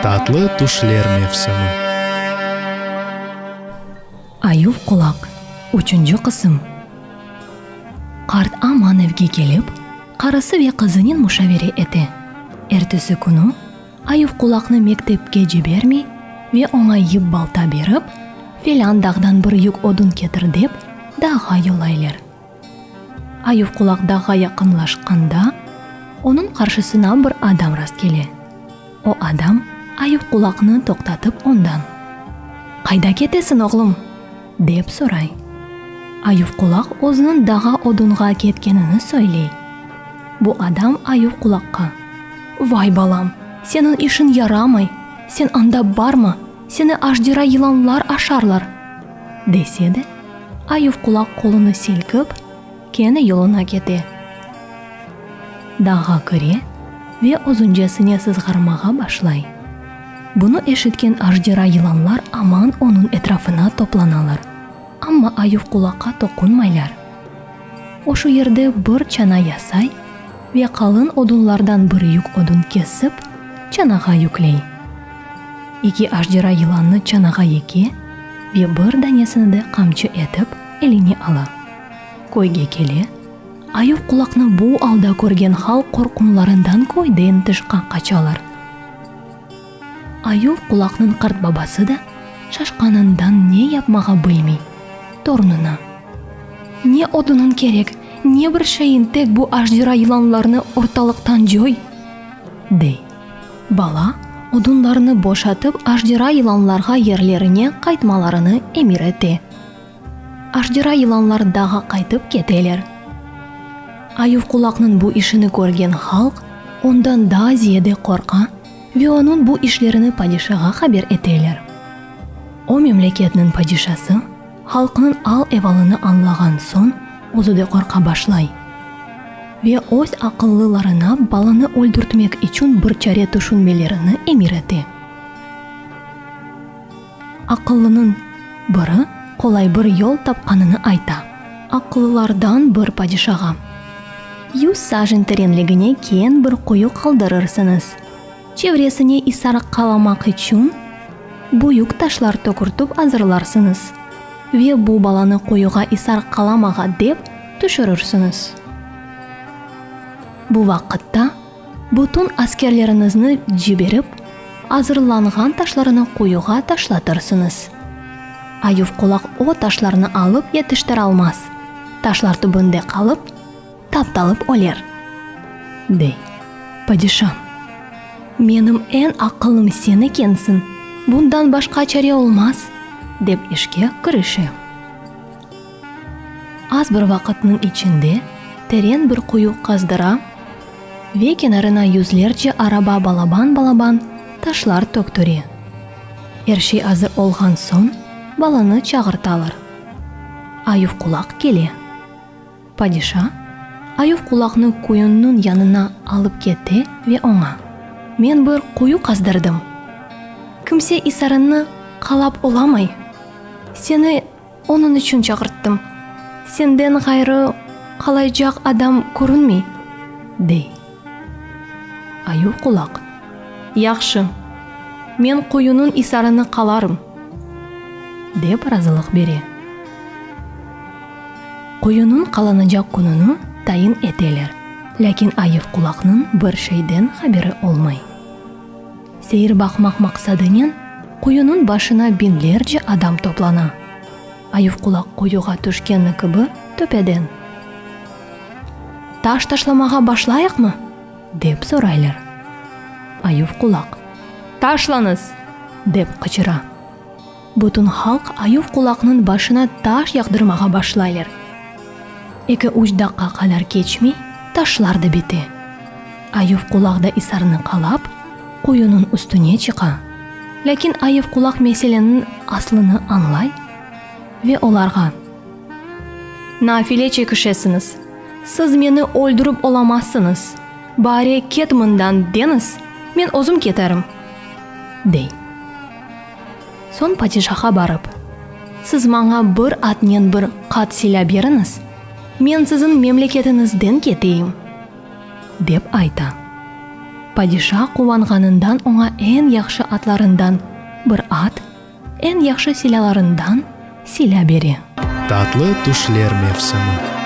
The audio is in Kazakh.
Татлы тушлер мевсімі. Аюв құлақ, 3-ші қысым. Қарт аман evге келіп, қарысы ве қызынен мұшавере еті. Эртесі күні, Аюв құлақны мектепке жібермей, ве оңайып балта беріп, феландағдан бір юк одын кетір деп, даға йолайлар. Аюв құлақ даға яқынлашқанда, оның қаршысына бір адам раст келе. О адам Аюв құлақны тоқтатып ондан: «Қайда кетесің, оғлым?» деп сұрай. Аюв құлақ өзінің даға одынға кеткенini сөйлей. Бұл адам Аюв құлаққа: «Вай балам, сенің ішін ярамай, сен анда барма, сені аждира йыланлар ашарлар» деседі. Аюв құлақ қолыны селкіп, кені yoluna кете. Даға кіре ве ұзынжасыне сызғармаға башлай. Бұны ешіткен аждира йыланлар аман оның etrafına топланалар. Амма Аюв құлаққа тоқынмайлар. Ошу ерде бір чана ясай ве қалын одынлардан бір юк одын кесіп, чанаға юклей. Екі аждира йыланны чанаға еке ве бір данесіні қамчы етіп, еліне ала. Койге келе, Аюв құлақны бұл алда көрген хал қорқынларындан койден тышқа қачалар. Аюв құлақның қарт бабасы да шашқанындан не yapmaға білмей, торнына: «Не одының керек, не бір шайын тек бұл аждира йыланларны орталықтан жой» дей. Бала одынларны бошатып аждира йыланларға ерлеріне қайтмаларыны емір ете. Аждира йыланлар даға қайтып кетелер. Аюв құлақның бұл ішіні көрген халық ондан да зиеде қорқа ве оның бұл ішлеріні падишаға хабер етелер. О мемлекетінің падишасы халқының ал евалыны анлаған сон өзіде қорқа башлай. Ве өз ақыллыларына баланы өлдіртмек үшін бір чаре түшінмелеріні емір ете. Ақыллының бірі қолай бір yol тапқаныны айта. Ақыллылардан бір падишаға: «100 сажын тереңлігіне кен бір құйы қалдырырсыныз. Чевресіне исарық қаламақ үшін бұйық ташлар төкіртіп азырларсыныз. Ве бұл баланы құйыға исарық қаламаға деп түшірірсініз. Бұл вақытта бұтын аскерлеріңізні жіберіп, азырланған ташларыны құйыға ташлатырсыныз. Аюв құлақ о ташларыны алып етіштір алмас. Ташлар түбінде қалып, тапталып олер» дей. «Падишам, менің ән ақылым сен екенсің, бұндан башқа чаре олмас» деп ішке кіріше. Аз бір вақытның ішінде терен бір құйы қаздыра ве кенарына yüzlerce араба балабан ташлар төктіре. Ершей азыр олған сон баланы чағырталар. Аюв құлақ келе. Падиша Аюв құлақны құйынның янына алып кетті ве оңа: «Мен бір құйы қаздырдым. Кімсе исарынны қалап оламай. Сені оның үшін чағырттым. Сенден ғайры қалай жақ адам көрінмей» дей. Аюв құлақ: «Яқшы, мен құйының исарыны қаларым» деп разылық бере. Құйының қаланacak күніні тайын етелер. Ләкин Аюв құлақның бір шейден хабері олмай. Сейір бақмақ мақсадынен құйының башына бинлерce адам топлана. Аюв құлақ құйыға түшкені кібі төпеден: «Таш ташламаға башлайық мы?» деп сұрайлар. Аюв құлақ: «Ташланыз» деп қычыра. Бұтын халық Аюв құлақның башына таш яқдырмаға башлайлар. 2-3 даққа қалар кечмей ташларды бете. Аюв құлақда исарыны қалап, құйының үстіне чыға. Ләкин Аюв құлақ меселенің аслыны анлай ве оларға: «Нафиле чекішесіңіз. Сіз мені өлдіріп оламасыңыз. Баре кет мұндан деңіз, мен өзім кетерім» дей. Сон падишаға барып: «Сіз маңа бір атнен бір қат силя беріңіз, мен сіздің мемлекетіңізден кетейім» деп айта. Падиша кубанганындан оңа эн яхшы атларындан бер ат, эн яхшы силаларындан сила бере. Татлы түшләр мевсімі.